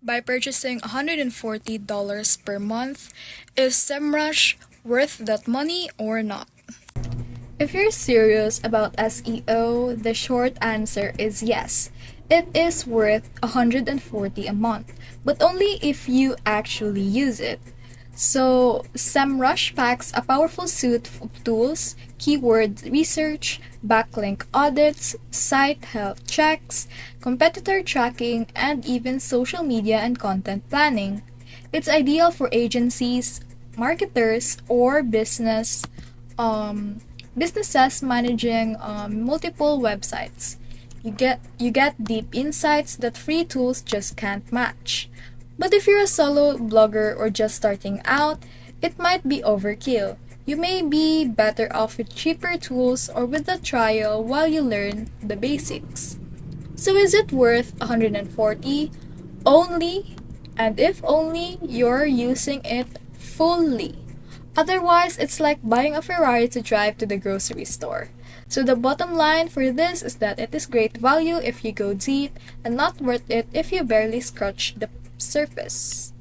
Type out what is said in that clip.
By purchasing $140 per month, is Semrush worth that money or not? If you're serious about SEO, the short answer is yes. It is worth 140 a month, but only if you actually use it. So, SEMrush packs a powerful suite of tools, keyword research, backlink audits, site health checks, competitor tracking, and even social media and content planning. It's ideal for agencies, marketers, or um, businesses managing multiple websites. You get deep insights that free tools just can't match. But if you're a solo blogger or just starting out, it might be overkill. You may be better off with cheaper tools or with a trial while you learn the basics. So is it worth 140 only? And if only you're using it fully. Otherwise, it's like buying a Ferrari to drive to the grocery store. So the bottom line for this is that it is great value if you go deep and not worth it if you barely scratch the surface.